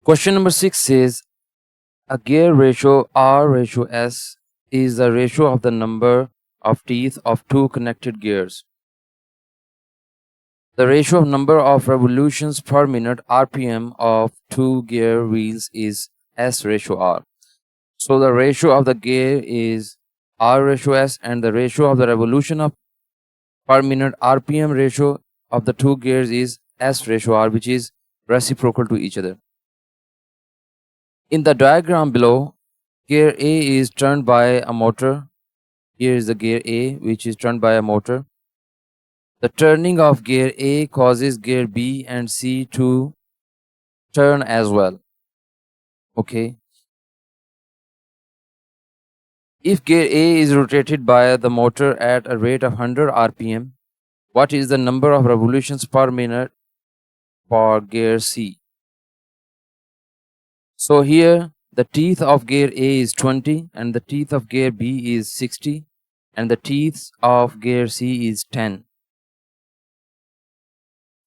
Question number 6 says a gear ratio R ratio S is the ratio of the number of teeth of two connected gears. The ratio of number of revolutions per minute RPM of two gear wheels is S ratio R. So the ratio of the gear is R ratio S and the ratio of the revolution of per minute RPM ratio of the two gears is S ratio R, which is reciprocal to each other. In the diagram below, gear A is turned by a motor. Here is the gear A, which is turned by a motor. The turning of gear A causes gear B and C to turn as well. Okay. If gear A is rotated by the motor at a rate of 100 RPM, what is the number of revolutions per minute for gear C? So here the teeth of gear A is 20 and the teeth of gear B is 60 and the teeth of gear C is 10.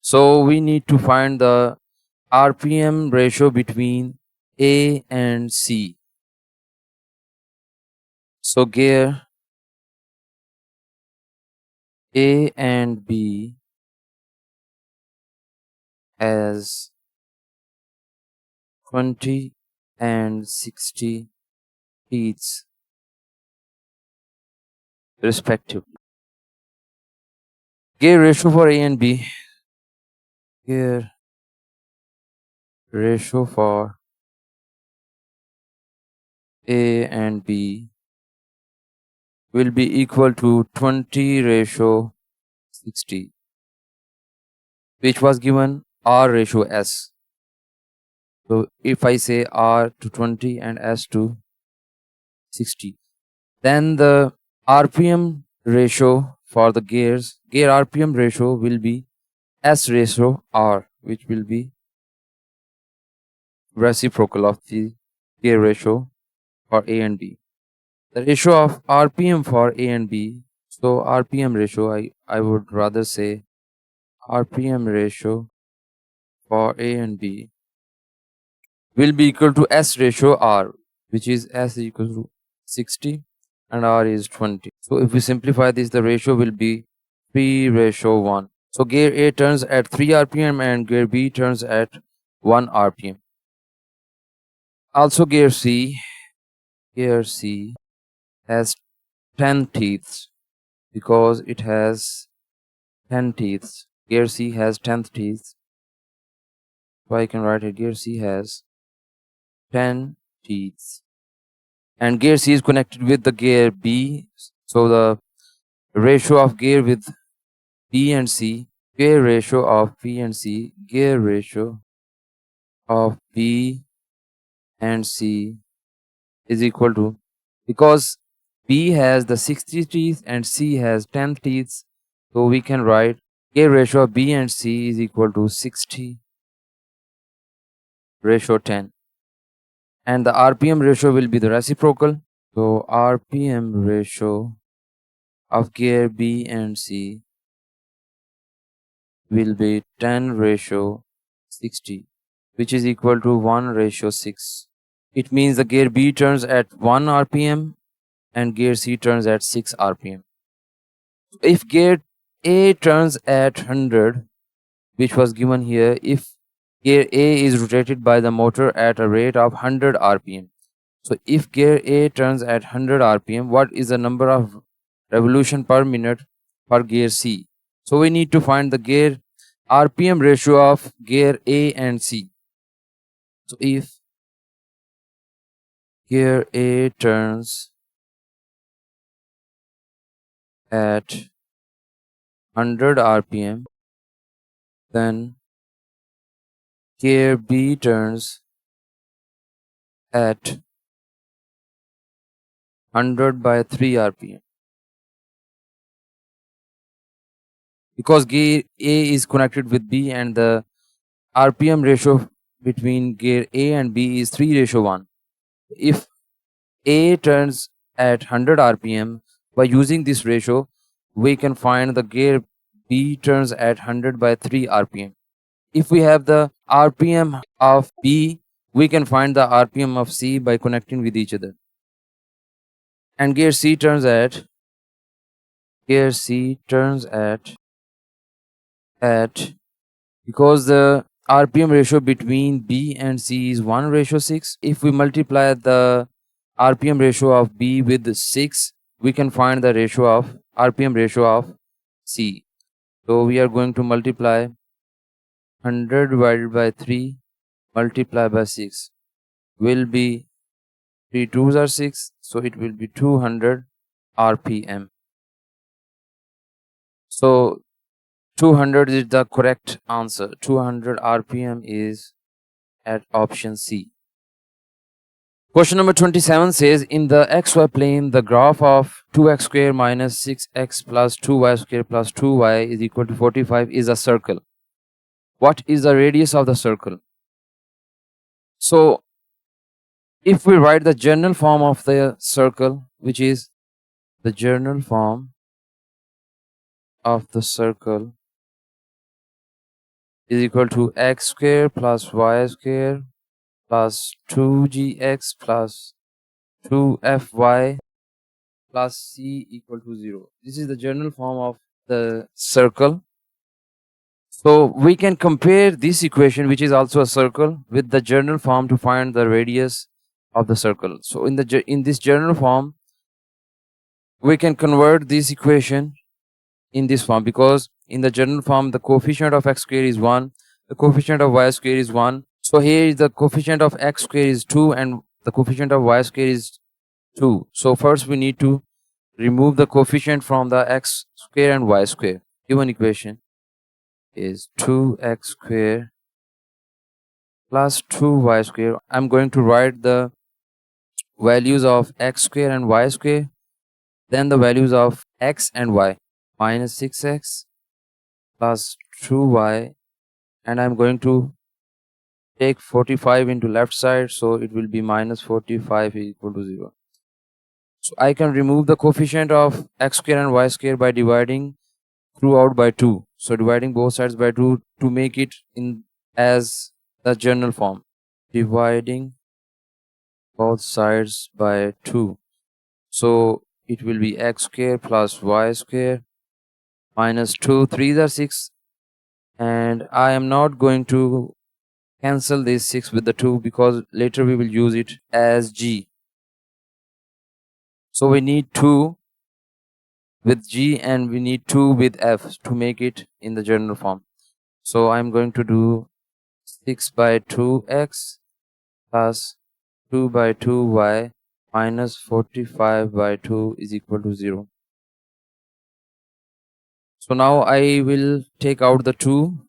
So we need to find the RPM ratio between A and C. So gear A and B has 20 and 60 teeth respectively. Gear ratio for A and B. Gear ratio for A and B will be equal to 20 ratio 60, which was given R ratio S. So if I say R to 20 and S to 60, then the RPM ratio for the gear RPM ratio will be S ratio R, which will be reciprocal of the gear ratio for A and B. The ratio of RPM for A and B, so RPM ratio, I would rather say RPM ratio for A and B will be equal to S ratio R, which is S equals to 60 and R is 20. So if we simplify this, the ratio will be 3 ratio 1. So gear A turns at 3 RPM and gear B turns at 1 RPM. Also gear C has 10 teeth because it has 10 teeth. Gear C has 10 teeth. So I can write it, gear C has 10 teeth. And gear C is connected with the gear B. So the ratio of gear with B and C, gear ratio of B and C, gear ratio of B and C is equal to, because B has the 60 teeth and C has 10 teeth, so we can write gear ratio of B and C is equal to 60 ratio 10. And the RPM ratio will be the reciprocal. So RPM ratio of gear B and C will be 10 ratio 60, which is equal to 1 ratio 6. It means the gear B turns at 1 RPM and gear C turns at 6 RPM. If gear A turns at 100, which was given here, if gear A is rotated by the motor at a rate of 100 RPM. So if gear A turns at 100 RPM, what is the number of revolution per minute for gear C? So we need to find the gear RPM ratio of gear A and C. So if gear A turns at 100 RPM, then gear B turns at 100 by 3 RPM. Because gear A is connected with B and the RPM ratio between gear A and B is 3 ratio 1. If A turns at 100 RPM, by using this ratio, we can find the gear B turns at 100 by 3 RPM. If we have the RPM of B we can find the RPM of C by connecting with each other. And gear C turns at because the RPM ratio between B and C is 1:6. If we multiply the RPM ratio of B with 6, we can find the ratio of RPM ratio of C. So we are going to multiply 100 divided by 3 multiplied by 6 will be 3 2s are 6, so it will be 200 RPM. So 200 is the correct answer. 200 RPM is at option C. Question number 27 says, in the xy plane, the graph of 2x square minus 6x plus 2y square plus 2y is equal to 45 is a circle. What is the radius of the circle? So if we write the general form of the circle, which is the general form of the circle is equal to x square plus y square plus 2gx plus 2fy plus c equal to 0. This is the general form of the circle. So we can compare this equation, which is also a circle, with the general form to find the radius of the circle. So in this general form, we can convert this equation in this form, because in the general form the coefficient of x square is 1, the coefficient of y square is 1. So here is the coefficient of x square is 2 and the coefficient of y square is 2. So first we need to remove the coefficient from the x square and y square. Given equation is 2x square plus 2y square. I'm going to write the values of x square and y square, then the values of x and y. Minus 6x plus 2y, and I'm going to take 45 into left side, so it will be minus 45 equal to 0. So I can remove the coefficient of x square and y square by dividing throughout by 2. So dividing both sides by 2 to make it in as the general form. Dividing both sides by 2. So it will be x square plus y square minus 2 3s are 6, and I am not going to cancel this 6 with the 2 because later we will use it as g. So we need 2 with g and we need 2 with f to make it in the general form. So I'm going to do 6 by 2x plus 2 by 2y minus 45 by 2 is equal to 0. So now I will take out the 2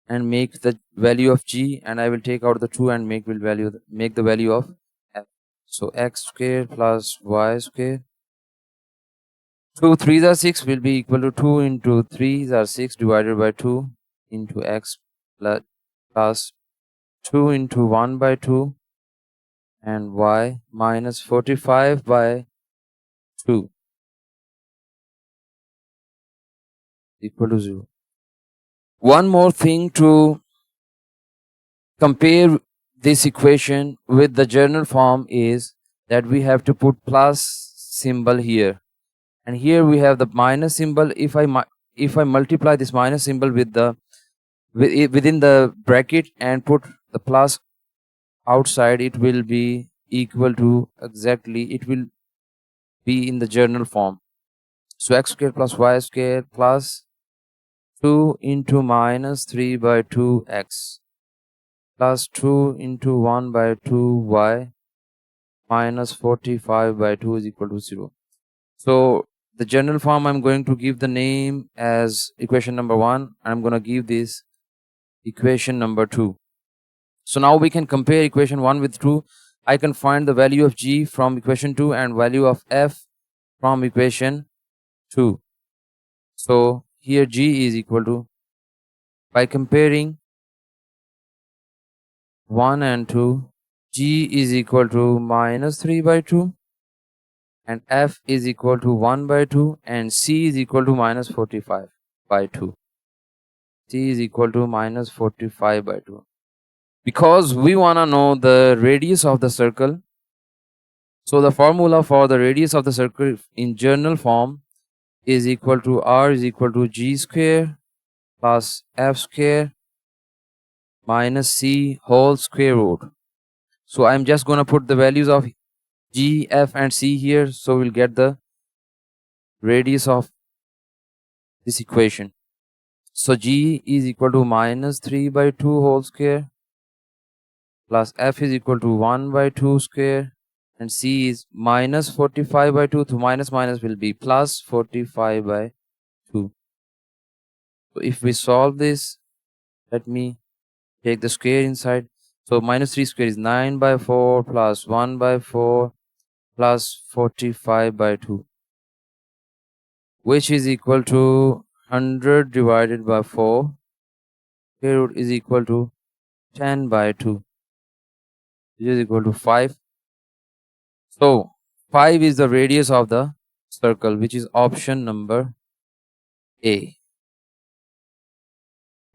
and make the value of g, and I will take out the 2 and make the value of f. So x square plus y square. 2 3s are 6 will be equal to 2 into 3s are 6 divided by 2 into x plus 2 into 1 by 2 and y minus 45 by 2 equal to 0. One more thing to compare this equation with the general form is that we have to put plus symbol here, and here we have the minus symbol. If I multiply this minus symbol within the bracket and put the plus outside, it will be equal to exactly, it will be in the general form. So x square plus y square plus 2 into minus 3 by 2x plus 2 into 1 by 2y minus 45 by 2 is equal to 0. So the general form, I'm going to give the name as equation number 1. I'm going to give this equation number 2. So now we can compare equation 1 with 2. I can find the value of g from equation 2 and value of f from equation 2. So here g is equal to, by comparing 1 and 2, g is equal to minus 3 by 2 and f is equal to 1 by 2 and c is equal to minus 45 by 2. C is equal to minus 45 by 2. because we want to know the radius of the circle. So the formula for the radius of the circle in general form is equal to r is equal to g square plus f square minus c whole square root. So I'm just going to put the values of g, f and c here, so we'll get the radius of this equation. So g is equal to minus 3 by 2 whole square plus f is equal to 1 by 2 square and c is minus 45 by 2, so minus minus will be plus 45 by 2. So if we solve this, let me take the square inside. So minus 3 square is 9 by 4 plus 1 by 4 plus 45 by 2, which is equal to 100 divided by 4. Square root is equal to 10 by 2, which is equal to 5. So 5 is the radius of the circle, which is option number A.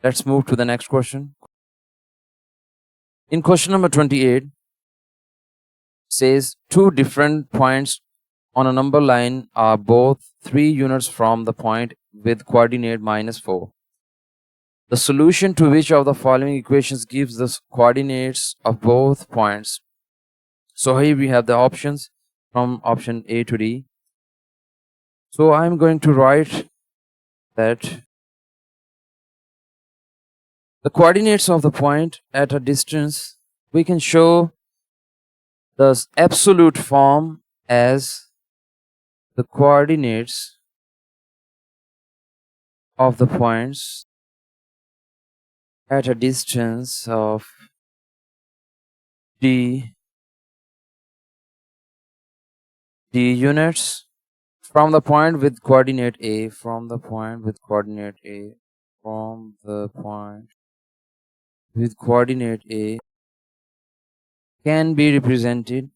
Let's move to the next question. In question number 28, says two different points on a number line are both 3 units from the point with coordinate minus 4. The solution to which of the following equations gives the coordinates of both points? So here we have the options from option A to D. So I'm going to write that the coordinates of the point at a distance, we can show the absolute form as the coordinates of the points at a distance of d units from the point with coordinate A, from the point with coordinate A, from the point with coordinate A can be represented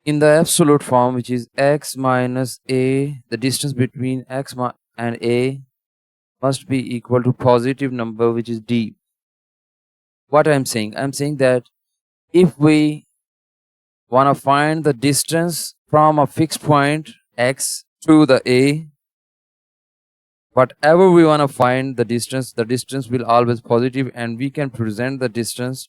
in the absolute form, which is x minus a. The distance between x and a must be equal to positive number, which is d. What I'm saying that if we want to find the distance from a fixed point x to the a, whatever we want to find the distance will always positive, and we can present the distance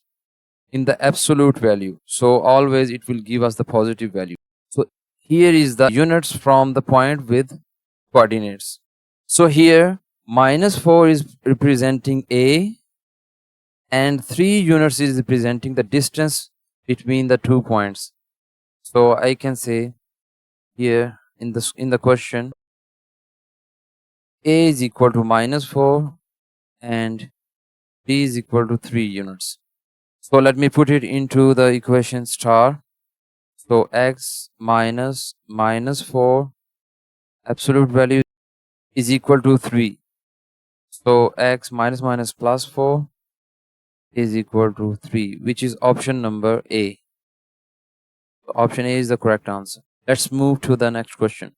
in the absolute value, so always it will give us the positive value. So here is the units from the point with coordinates. So here minus 4 is representing a and 3 units is representing the distance between the 2 points. So I can say here in the question, a is equal to minus 4 and b is equal to 3 units. So let me put it into the equation star. So x minus minus 4 absolute value is equal to 3. So x minus minus plus 4 is equal to 3, which is option number A. Option A is the correct answer. Let's move to the next question.